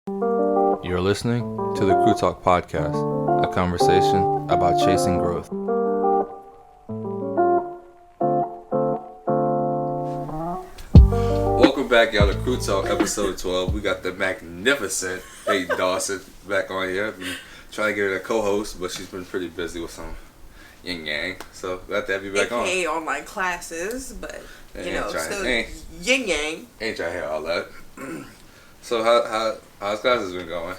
You're listening to the Crew Talk Podcast, a conversation about chasing growth. Welcome back, y'all, to Crew Talk episode 12. We got the magnificent Payton Dawson back on here. Been trying to get her a co-host, but she's been pretty busy with some yin yang. So glad to have you back on. AKA online classes, but still yin yang. Ain't trying to hear all that. So how's classes been going?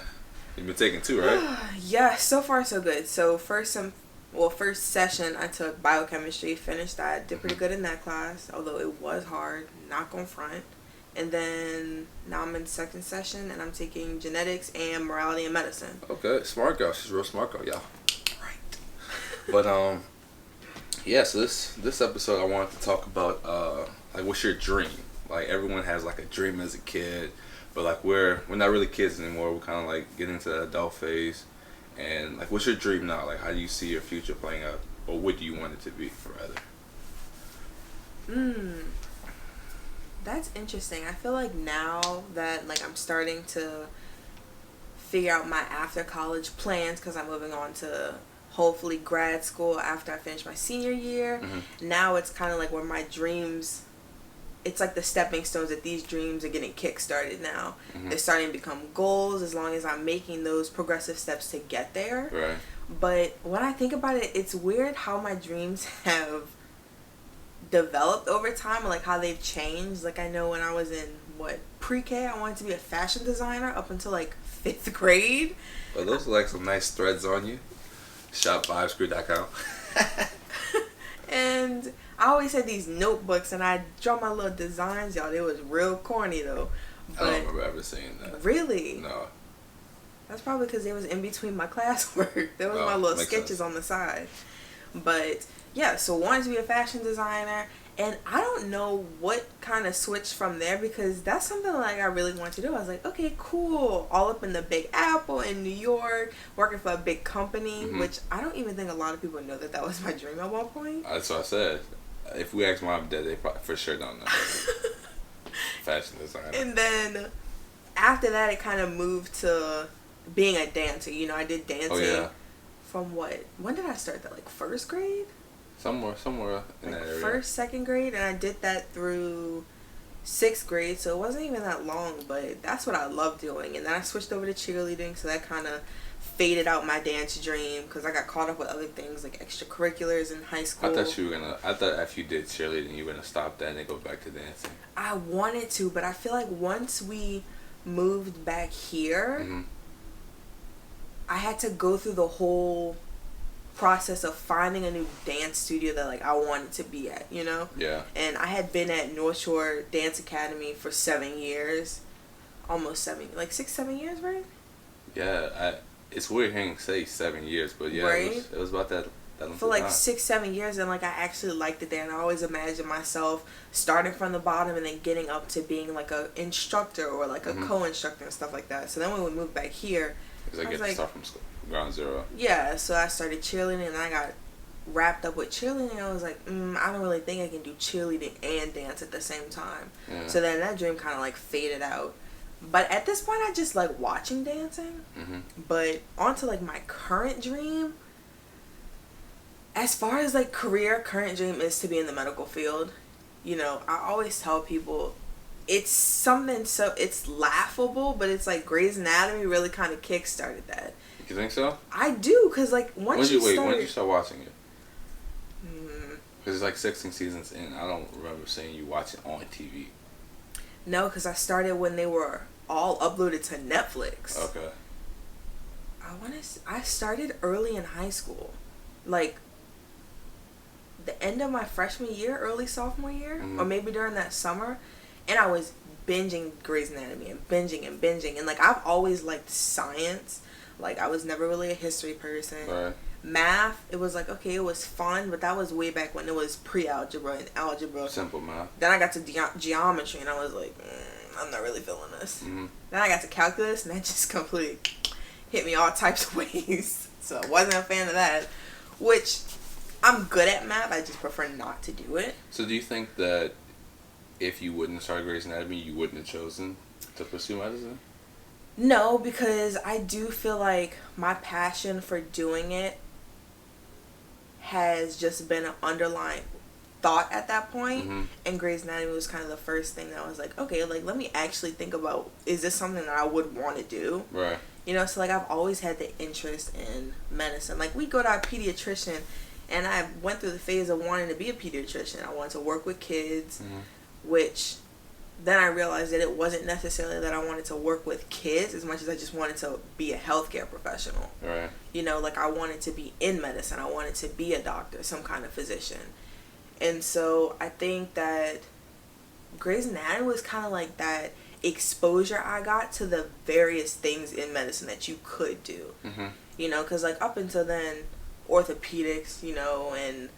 You've been taking 2, right? Yeah, so far so good. So first session I took biochemistry, finished that, did pretty good in that class, although it was hard, not gonna front. And then now I'm in second session and I'm taking genetics and morality and medicine. Okay, smart girl. She's a real smart girl, y'all. Right. But yeah. So this episode I wanted to talk about like what's your dream? Like everyone has like a dream as a kid. But like we're not really kids anymore. We're kind of like getting into the adult phase, and like, what's your dream now? Like, how do you see your future playing out, or what do you want it to be, rather? That's interesting. I feel like now that like I'm starting to figure out my after college plans, because I'm moving on to hopefully grad school after I finish my senior year. Now it's kind of like where my dreams. It's like the stepping stones that these dreams are getting kick-started now. They're starting to become goals as long as I'm making those progressive steps to get there. Right. But when I think about it, it's weird how my dreams have developed over time, and like how they've changed. Like I know when I was in pre-K, I wanted to be a fashion designer up until like 5th grade. Well, those are like some nice threads on you. Shop vibeskrewe.com. And I always had these notebooks and I draw my little designs, y'all. They was real corny though. But I don't remember ever seeing that. Really? No. That's probably because they was in between my classwork. There was my little sketches sense on the side. But yeah, so wanted to be a fashion designer, and I don't know what kind of switched from there, because that's something like I really wanted to do. I was like, okay, cool. All up in the Big Apple in New York, working for a big company, which I don't even think a lot of people know that was my dream at one point. That's what I said. If we ask mom and dad, they probably for sure don't know. Fashion designer. And then after that, it kind of moved to being a dancer. You know, I did dancing from when did I start that? Like 1st grade? Somewhere in that area. 1st, 2nd grade, and I did that through 6th grade, so it wasn't even that long, but that's what I love doing. And then I switched over to cheerleading, so that kind of faded out my dance dream because I got caught up with other things like extracurriculars in high school. I thought if you did cheerleading, you were gonna stop that and then go back to dancing. I wanted to, but I feel like once we moved back here, I had to go through the whole process of finding a new dance studio that like I wanted to be at, you know? Yeah. And I had been at North Shore Dance Academy for 7 years. Almost 7, like 6-7 years, right? Yeah, it's weird hearing you say 7 years, but yeah, right? it was about that for like 6-7 years, and like I actually liked it there, and I always imagined myself starting from the bottom and then getting up to being like a instructor or like a co-instructor and stuff like that. So then when we moved back here, because I get to start from school, ground zero. Yeah, so I started cheerleading, and I got wrapped up with cheerleading, and I was like, I don't really think I can do cheerleading and dance at the same time. Yeah. So then that dream kind of like faded out. But at this point, I just like watching dancing. But onto like my current dream. As far as like current dream is to be in the medical field. You know, I always tell people it's something it's laughable, but it's like Grey's Anatomy really kind of kickstarted that. You think so? I do, because like when did you start watching it? Because it's like 16 seasons in. I don't remember seeing you watch it on TV. No, because I started when they were all uploaded to Netflix. Okay. I started early in high school. Like, the end of my freshman year, early sophomore year, or maybe during that summer, and I was binging Grey's Anatomy and binging. And, like, I've always liked science. Like, I was never really a history person. Right. Math, it was like, okay, it was fun, but that was way back when it was pre-algebra and algebra. Simple math. Then I got to geometry, and I was like, I'm not really feeling this. Then I got to calculus, and that just completely hit me all types of ways. So I wasn't a fan of that, which I'm good at math. I just prefer not to do it. So do you think that if you wouldn't start Grey's Anatomy, you wouldn't have chosen to pursue medicine? No, because I do feel like my passion for doing it has just been an underlying thought at that point. Mm-hmm. And Grey's Anatomy was kind of the first thing that I was like, okay, like let me actually think about, is this something that I would want to do? Right. You know, so like I've always had the interest in medicine. Like we go to our pediatrician, and I went through the phase of wanting to be a pediatrician. I wanted to work with kids, which then I realized that it wasn't necessarily that I wanted to work with kids as much as I just wanted to be a healthcare professional. Right. You know, like I wanted to be in medicine. I wanted to be a doctor, some kind of physician. And so I think that Grey's Anatomy was kind of like that exposure I got to the various things in medicine that you could do. You know, because like up until then, orthopedics, you know, and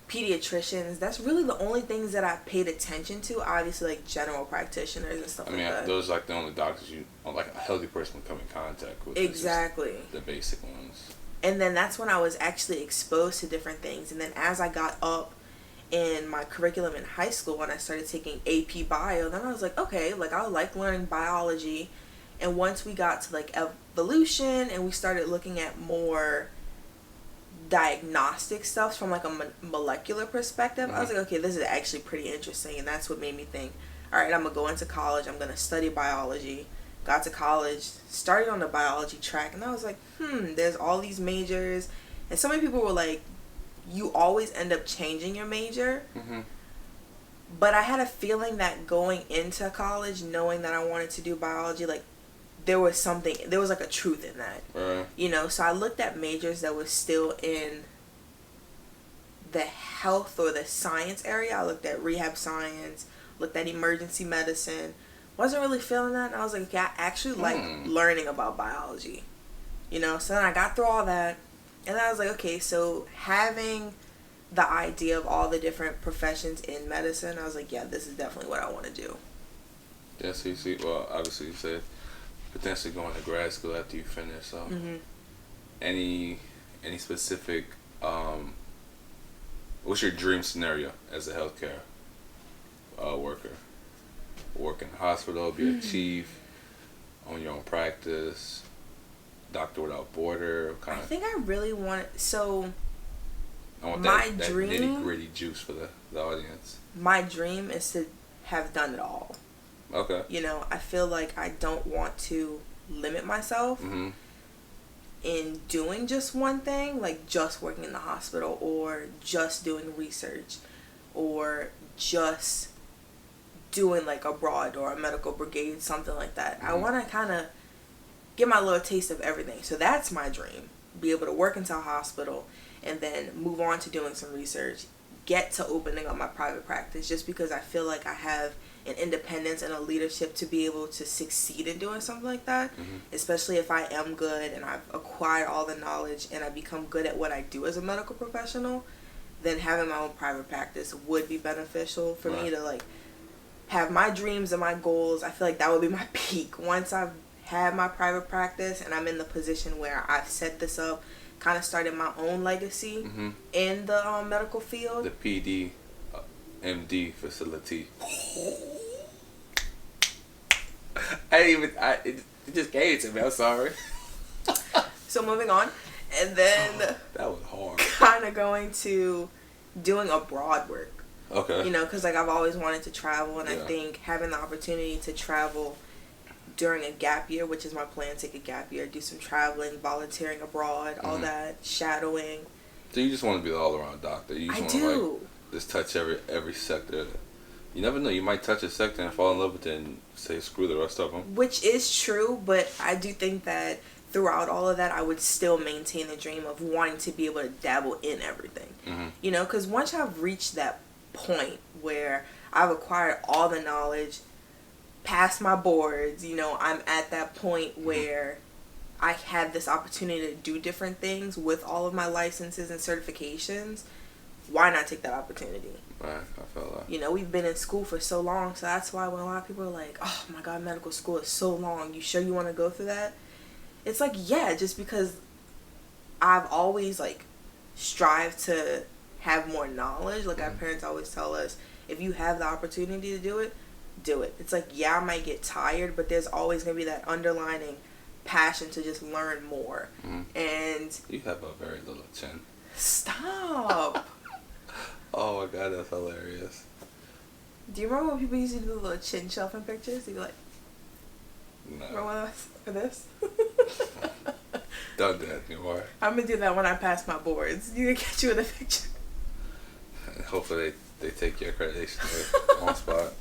pediatricians, that's really the only things that I paid attention to. Obviously, like general practitioners and stuff like that. Those are like the only doctors you, like a healthy person would come in contact with. Exactly. The basic ones. And then that's when I was actually exposed to different things. And then as I got up in my curriculum in high school, when I started taking AP Bio, then I was like, okay, like I like learning biology. And once we got to like evolution and we started looking at more diagnostic stuff from like a molecular perspective, I was like, okay, this is actually pretty interesting. And that's what made me think, all right, I'm gonna go into college, I'm gonna study biology. Got to college, started on the biology track, and I was like, there's all these majors. And so many people were like, you always end up changing your major. But I had a feeling that going into college, knowing that I wanted to do biology, like there was like a truth in that. You know, so I looked at majors that was still in the health or the science area. I looked at rehab science, looked at emergency medicine. Wasn't really feeling that, and I was like, okay, I actually like learning about biology. You know, so then I got through all that, and then I was like, okay, so having the idea of all the different professions in medicine, I was like, yeah, this is definitely what I want to do. Yeah, so you see, well, obviously you said potentially going to grad school after you finish, so any specific, what's your dream scenario as a healthcare worker? Work in a hospital, be a chief, own your own practice, Doctor Without Border, I think I really want it, so I want my that dream, nitty gritty juice for the audience. My dream is to have done it all. Okay. You know, I feel like I don't want to limit myself in doing just one thing, like just working in the hospital or just doing research or just doing like abroad or a medical brigade, something like that. I want to kind of get my little taste of everything. So that's my dream. Be able to work into a hospital and then move on to doing some research, get to opening up my private practice, just because I feel like I have an independence and a leadership to be able to succeed in doing something like that, especially if I am good and I've acquired all the knowledge and I become good at what I do as a medical professional, then having my own private practice would be beneficial for me to like have my dreams and my goals. I feel like that would be my peak. Once I've had my private practice and I'm in the position where I've set this up, kind of started my own legacy in the medical field. The PD MD facility. It just came to me. I'm sorry. So moving on, and then that was hard. Kind of going to doing abroad work. Okay. You know, because like I've always wanted to travel, and I think having the opportunity to travel during a gap year, which is my plan, take a gap year, do some traveling, volunteering abroad, all that, shadowing. So you just want to be an all-around doctor. You just want to like just touch every sector. You never know. You might touch a sector and fall in love with it and say screw the rest of them. Which is true, but I do think that throughout all of that, I would still maintain the dream of wanting to be able to dabble in everything. You know, because once I've reached that point where I've acquired all the knowledge, passed my boards, you know, I'm at that point where I had this opportunity to do different things with all of my licenses and certifications. Why not take that opportunity? Right, I feel that. You know, we've been in school for so long, so that's why when a lot of people are like, oh my god, medical school is so long, you sure you want to go through that? It's like, yeah, just because I've always like strived to have more knowledge. Like our parents always tell us, if you have the opportunity to do it, do it. It's like, yeah, I might get tired, but there's always going to be that underlining passion to just learn more. And you have a very little chin. Stop. Oh my god, that's hilarious. Do you remember when people used to do the little chin shelving pictures? They'd be like, no. Remember this? Don't do that anymore. I'm gonna do that when I pass my boards. You can get you in a picture. And hopefully they take your accreditation on spot.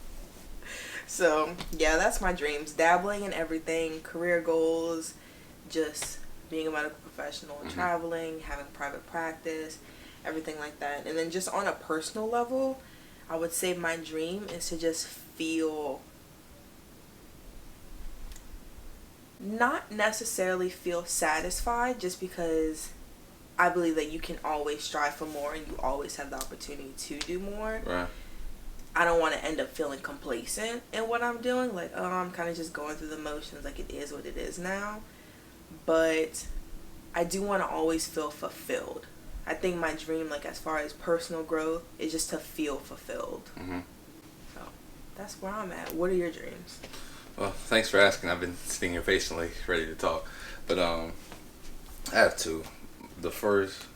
So yeah, that's my dreams. Dabbling in everything, career goals, just being a medical professional, traveling, having private practice, everything like that. And then just on a personal level, I would say my dream is to just feel, not necessarily feel satisfied, just because I believe that you can always strive for more and you always have the opportunity to do more. Right. I don't want to end up feeling complacent in what I'm doing. Like, oh, I'm kind of just going through the motions. Like, it is what it is now. But I do want to always feel fulfilled. I think my dream, like, as far as personal growth, is just to feel fulfilled. So that's where I'm at. What are your dreams? Well, thanks for asking. I've been sitting here patiently, ready to talk. But I have two. The first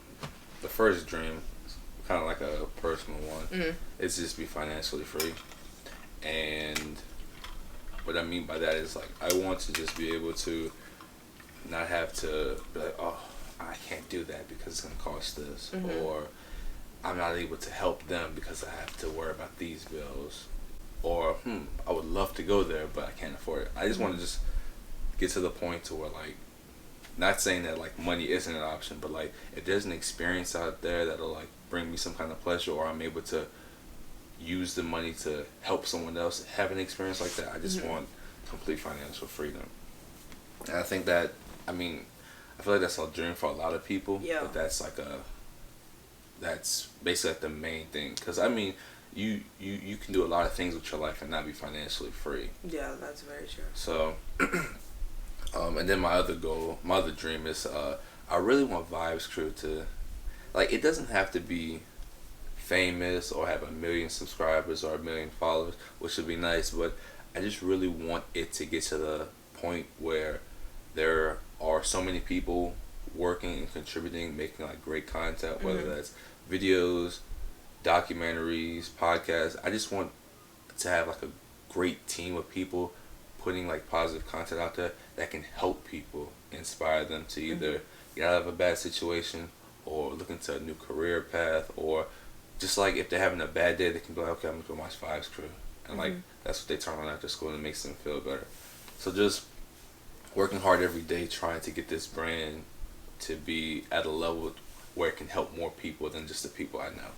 dream, kind of like a personal one, is just be financially free. And what I mean by that is, like, I want to just be able to not have to be like, oh, I can't do that because it's going to cost this, or I'm not able to help them because I have to worry about these bills, or I would love to go there but I can't afford it. I just want to just get to the point to where, like, not saying that, like, money isn't an option, but, like, if there's an experience out there that'll, like, bring me some kind of pleasure, or I'm able to use the money to help someone else have an experience like that, I just want complete financial freedom. And I think that, I mean, I feel like that's a dream for a lot of people, but that's like that's basically like the main thing. Because, I mean, you can do a lot of things with your life and not be financially free. Yeah, that's very true. So, and then my other dream is, I really want Vibes Krewe to, like, it doesn't have to be famous or have 1 million subscribers or 1 million followers, which would be nice, but I just really want it to get to the point where there are so many people working and contributing, making, like, great content, whether that's videos, documentaries, podcasts. I just want to have, like, a great team of people putting, like, positive content out there that can help people, inspire them to either get out of a bad situation or look into a new career path, or just, like, if they're having a bad day, they can be like, okay, I'm gonna go watch Vibes Krewe, and like, that's what they turn on after school, and it makes them feel better. So just working hard every day, trying to get this brand to be at a level where it can help more people than just the people I know.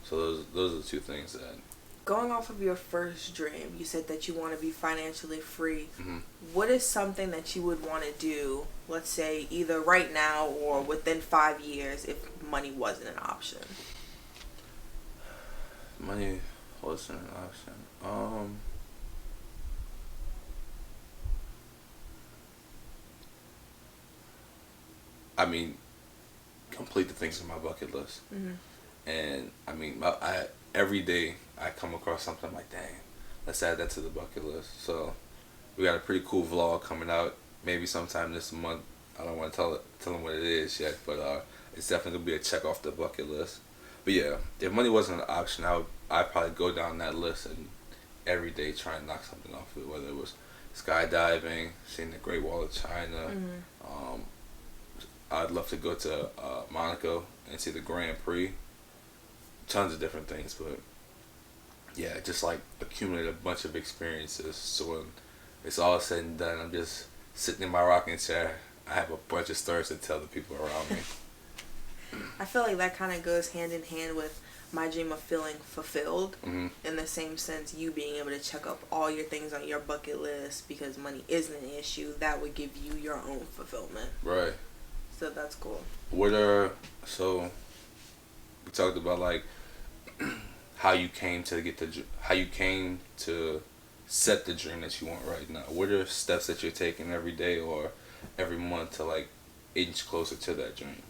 So those are the two things that. Going off of your first dream, you said that you want to be financially free. What is something that you would want to do, let's say, either right now or within 5 years, if money wasn't an option? Money wasn't an option. I mean, complete the things on my bucket list. And I mean, every day I come across something, I'm like, dang, let's add that to the bucket list. So we got a pretty cool vlog coming out maybe sometime this month. I don't want to tell them what it is yet, but it's definitely gonna be a check off the bucket list. But yeah, if money wasn't an option, I'd probably go down that list and every day try and knock something off of it, whether it was skydiving, seeing the Great Wall of China. I'd love to go to Monaco and see the Grand Prix. Tons of different things, but yeah, just, like, accumulate a bunch of experiences, so when it's all said and done, I'm just sitting in my rocking chair. I have a bunch of stories to tell the people around me. I feel like that kind of goes hand in hand with my dream of feeling fulfilled. In the same sense, you being able to check up all your things on your bucket list because money isn't an issue, that would give you your own fulfillment. Right. So that's cool. So we talked about, like, how you came to set the dream that you want right now. What are steps that you're taking every day or every month to, like, inch closer to that dream?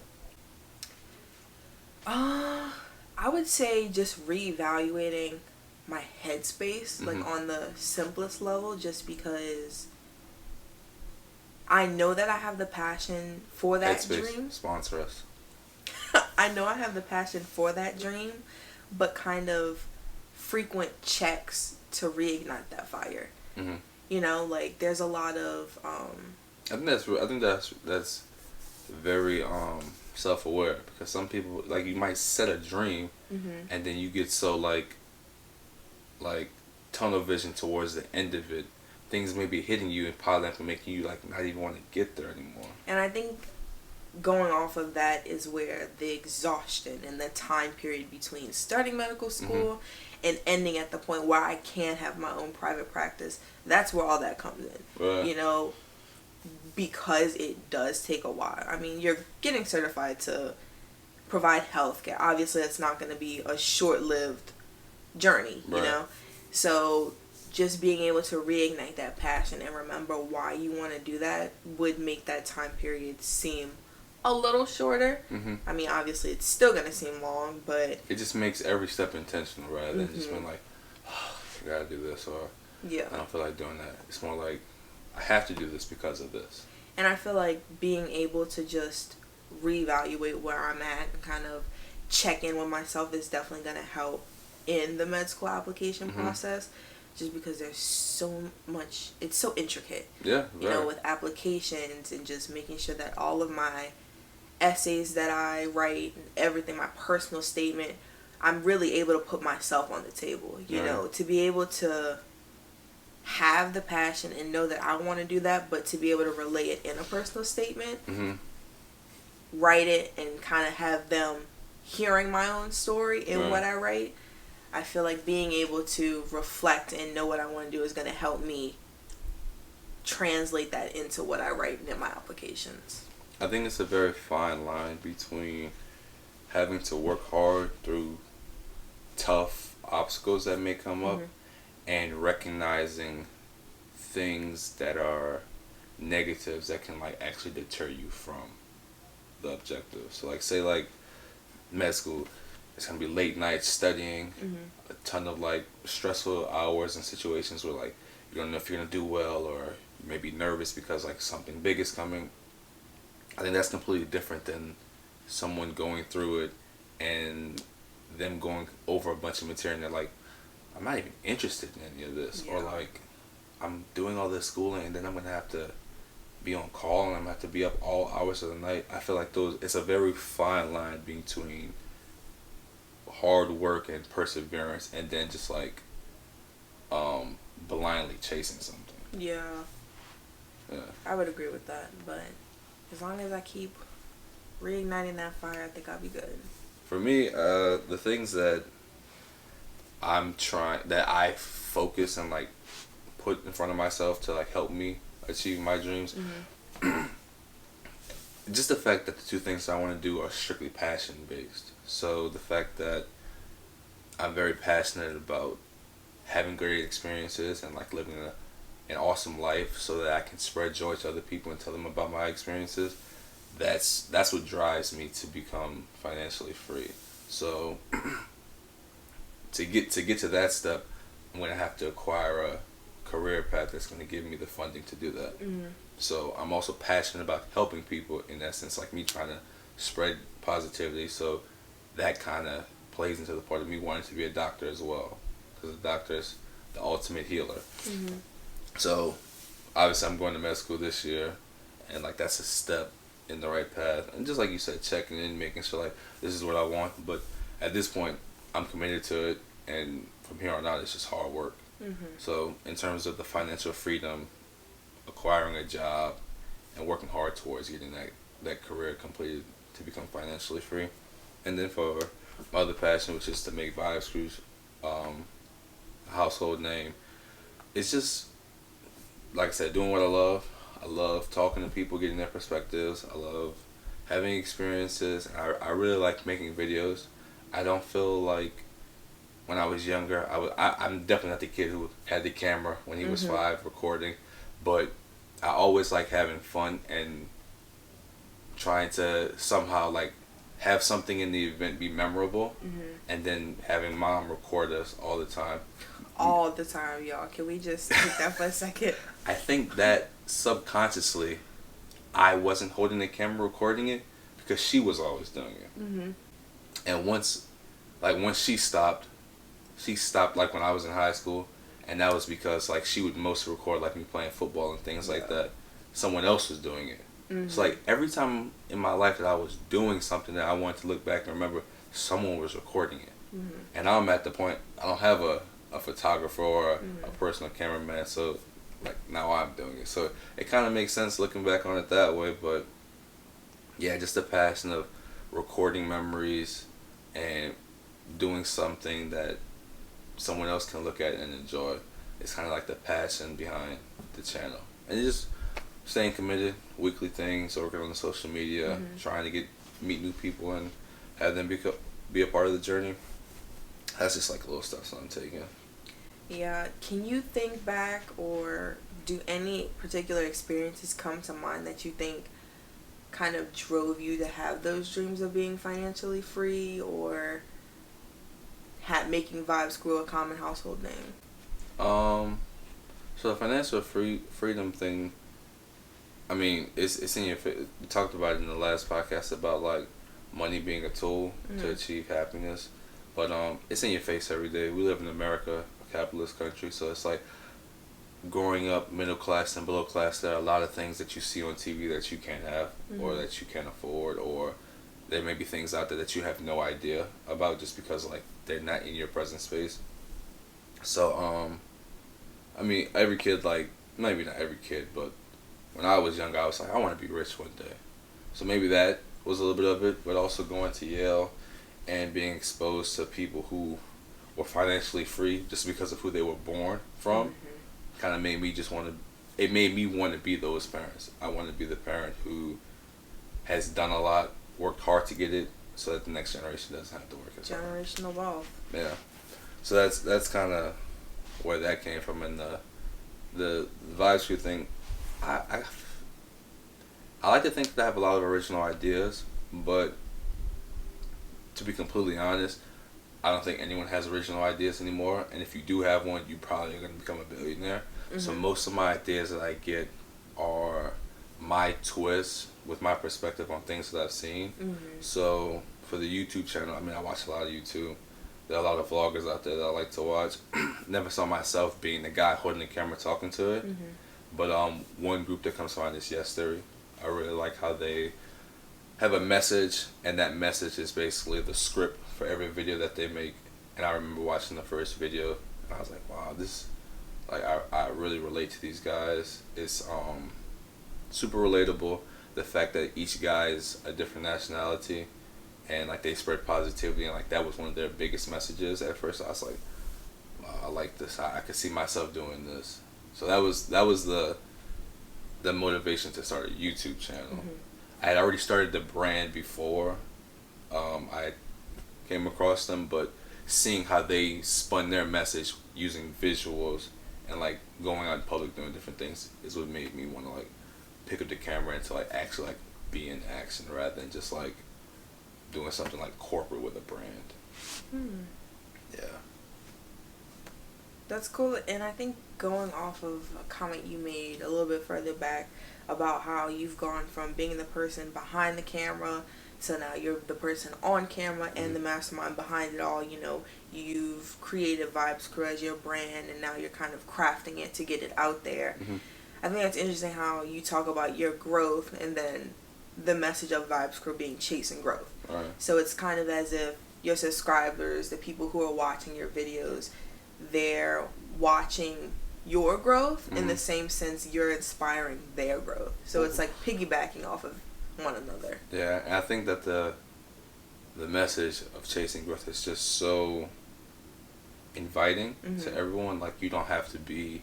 I would say just reevaluating my headspace, like on the simplest level, just because I know that I have the passion for that Headspace, dream. sponsor us. I know I have the passion for that dream, but kind of frequent checks to reignite that fire. Mm-hmm. You know, like there's a lot of I think that's very self-aware, because some people, like, you might set a dream and then you get so like tunnel vision towards the end of it, things may be hitting you and piling up and making you like not even want to get there anymore. And I think going off of that is where the exhaustion and the time period between starting medical school and ending at the point where I can have my own private practice, that's where all that comes in. Right. You know, because it does take a while. I mean, you're getting certified to provide healthcare. Obviously, it's not going to be a short-lived journey, you know? So just being able to reignite that passion and remember why you want to do that would make that time period seem a little shorter. I mean, obviously, it's still going to seem long, but it just makes every step intentional rather than just being like, oh, I got to do this, or I don't feel like doing that. It's more like, I have to do this because of this. And I feel like being able to just reevaluate where I'm at and kind of check in with myself is definitely going to help in the med school application process, just because there's so much, it's so intricate. Yeah, you know, with applications and just making sure that all of my essays that I write and everything, my personal statement, I'm really able to put myself on the table, you know, to be able to have the passion and know that I want to do that, but to be able to relay it in a personal statement, write it, and kind of have them hearing my own story in what I write. I feel like being able to reflect and know what I want to do is going to help me translate that into what I write in my applications. I think it's a very fine line between having to work hard through tough obstacles that may come up and recognizing things that are negatives that can like actually deter you from the objective. So like, say like med school, it's gonna be late nights studying, a ton of like stressful hours and situations where like you don't know if you're gonna do well, or you may be nervous because like something big is coming. I think that's completely different than someone going through it and them going over a bunch of material and they're like, I'm not even interested in any of this, or like, I'm doing all this schooling and then I'm gonna have to be on call and I'm gonna have to be up all hours of the night. I feel like it's a very fine line between hard work and perseverance and then just like blindly chasing something. Yeah, I would agree with that, but as long as I keep reigniting that fire, I think I'll be good. For me, the things that I focus and like put in front of myself to like help me achieve my dreams, just the fact that the two things I want to do are strictly passion based. So the fact that I'm very passionate about having great experiences and like living an awesome life so that I can spread joy to other people and tell them about my experiences, that's what drives me to become financially free. So to get to that step, I'm going to have to acquire a career path that's going to give me the funding to do that. So I'm also passionate about helping people in that sense, like me trying to spread positivity. So that kind of plays into the part of me wanting to be a doctor as well, because a doctor is the ultimate healer. So obviously I'm going to med school this year, and like that's a step in the right path. And just like you said, checking in, making sure like this is what I want. But at this point, I'm committed to it, and from here on out, it's just hard work. So in terms of the financial freedom, acquiring a job, and working hard towards getting that career completed to become financially free. And then for my other passion, which is to make Vibes Krewe a household name, it's just, like I said, doing what I love. I love talking to people, getting their perspectives. I love having experiences. I really like making videos. I don't feel like when I was younger, I'm definitely not the kid who had the camera when he was 5 recording, but I always like having fun and trying to somehow like have something in the event be memorable, and then having mom record us all the time. All the time, y'all. Can we just take that for a second? I think that subconsciously, I wasn't holding the camera recording it because she was always doing it. And once she stopped like when I was in high school, and that was because like she would mostly record like me playing football and things like that. Someone else was doing it. So like every time in my life that I was doing something that I wanted to look back and remember, someone was recording it. And I'm at the point I don't have a photographer or a personal cameraman, so like now I'm doing it. So it kind of makes sense looking back on it that way. But yeah, just the passion of recording memories and doing something that someone else can look at and enjoy. It's kind of like the passion behind the channel. And just staying committed, weekly things, working on the social media, trying to meet new people and have them be a part of the journey. That's just like little steps that I'm taking. Yeah. Can you think back, or do any particular experiences come to mind that you think kind of drove you to have those dreams of being financially free, or making Vibes Krewe a common household name? So the financial freedom thing, I mean, it's in your face. We talked about it in the last podcast about like money being a tool to achieve happiness, but it's in your face every day. We live in America, a capitalist country, so it's like growing up middle class and below class. There are a lot of things that you see on TV that you can't have, or that you can't afford, or there may be things out there that you have no idea about just because like they're not in your present space. So I mean, every kid, like, maybe not every kid, but when I was young, I was like, I want to be rich one day. So maybe that was a little bit of it, but also going to Yale and being exposed to people who were financially free just because of who they were born from kind of made me it made me want to be those parents. I want to be the parent who has done a lot, worked hard to get it, so that the next generation doesn't have to work as hard. Generational wealth. Yeah. So that's kind of where that came from. And the Vibes Krewe thing, I like to think that I have a lot of original ideas, but to be completely honest, I don't think anyone has original ideas anymore. And if you do have one, you probably are going to become a billionaire. So most of my ideas that I get are my twist with my perspective on things that I've seen. So for the YouTube channel, I mean, I watch a lot of YouTube. There are a lot of vloggers out there that I like to watch. Never saw myself being the guy holding the camera talking to it. But one group that comes to mind is Yes Theory. I really like how they have a message, and that message is basically the script for every video that they make. And I remember watching the first video, and I was like, wow, I really relate to these guys. It's super relatable. The fact that each guy is a different nationality, and like they spread positivity, and like that was one of their biggest messages at first. I was like, wow, I like this. I could see myself doing this. So that was the motivation to start a YouTube channel. I had already started the brand before I came across them, but seeing how they spun their message using visuals and like going out in public doing different things is what made me want to like pick up the camera and to like actually like be in action rather than just like doing something like corporate with a brand. Yeah. That's cool. And I think going off of a comment you made a little bit further back about how you've gone from being the person behind the camera to now you're the person on camera and the mastermind behind it all. You know, you've created Vibes Krewe as your brand, and now you're kind of crafting it to get it out there. I think that's interesting how you talk about your growth and then the message of Vibes Krewe being chasing growth. Right. So it's kind of as if your subscribers, the people who are watching your videos, they're watching your growth in the same sense you're inspiring their growth. So it's like piggybacking off of one another. Yeah, and I think that the message of chasing growth is just so inviting to everyone. Like you don't have to be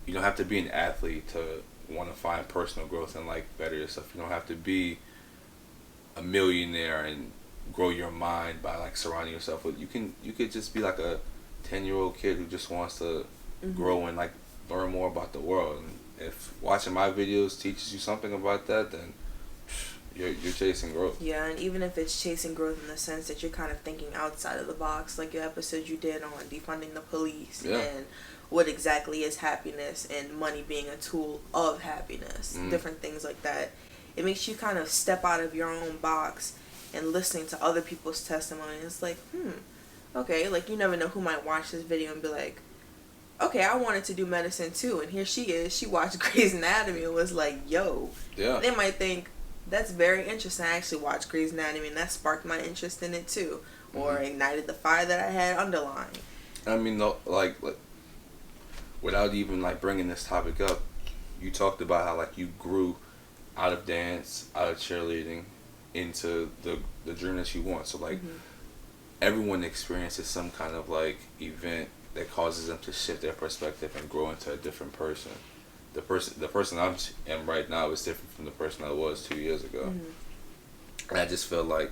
an athlete to want to find personal growth and like better yourself. You don't have to be a millionaire and grow your mind by like surrounding yourself with. You could just be like a 10-year-old kid who just wants to grow and like learn more about the world. And if watching my videos teaches you something about that, then you're chasing growth. Yeah, and even if it's chasing growth in the sense that you're kind of thinking outside of the box, like your episode you did on defunding the police and what exactly is happiness and money being a tool of happiness, different things like that. It makes you kind of step out of your own box and listening to other people's testimony. It's like, okay, like you never know who might watch this video and be like, okay, I wanted to do medicine too, and here she is. She watched Grey's Anatomy and was like, yo. Yeah. They might think, that's very interesting. I actually watched Grey's Anatomy and that sparked my interest in it too, or ignited the fire that I had underlying. I mean, no, like without even like bringing this topic up, you talked about how like you grew out of dance, out of cheerleading, into the dream that you want. So like everyone experiences some kind of like event that causes them to shift their perspective and grow into a different person. The person I am right now is different from the person I was 2 years ago. And I just feel like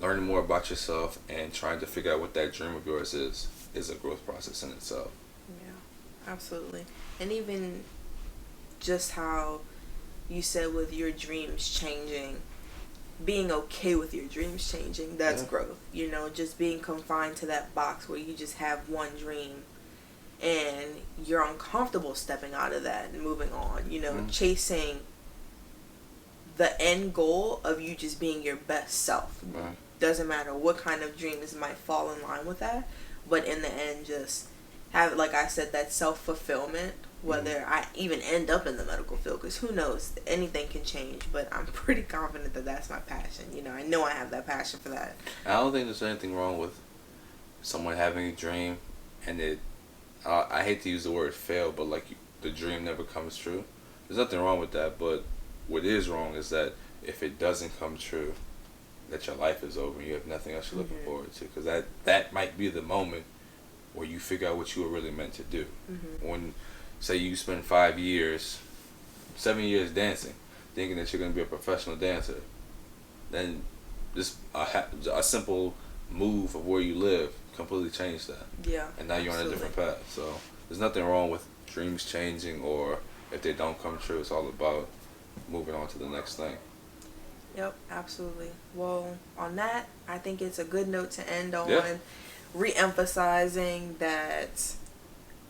learning more about yourself and trying to figure out what that dream of yours is a growth process in itself. Yeah, absolutely. And even just how you said with your dreams changing, being okay with your dreams changing, that's growth. You know, just being confined to that box where you just have one dream and you're uncomfortable stepping out of that and moving on, you know, chasing the end goal of you just being your best self. Doesn't matter what kind of dreams might fall in line with that, but in the end just have, like I said, that self-fulfillment, whether I even end up in the medical field, because who knows, anything can change, but I'm pretty confident that that's my passion. You know I have that passion for that. I don't think there's anything wrong with someone having a dream and it, I hate to use the word fail, but like the dream never comes true. There's nothing wrong with that, but what is wrong is that if it doesn't come true, that your life is over and you have nothing else you're looking forward to, because that might be the moment where you figure out what you were really meant to do. When, say you spend 7 years dancing, thinking that you're going to be a professional dancer, then just a simple move of where you live completely changed that. Yeah. And now you're on a different path. So there's nothing wrong with dreams changing, or if they don't come true, it's all about moving on to the next thing. Yep, absolutely. Well, on that, I think it's a good note to end on, re-emphasizing that,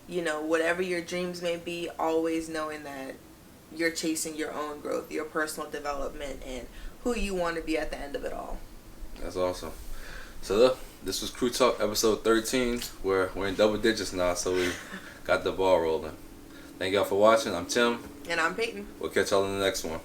you know, whatever your dreams may be, always knowing that you're chasing your own growth, your personal development, and who you want to be at the end of it all. That's awesome. So this was Crew Talk episode 13. We're in double digits now, so we got the ball rolling. Thank y'all for watching. I'm Tim. And I'm Payton. We'll catch y'all in the next one.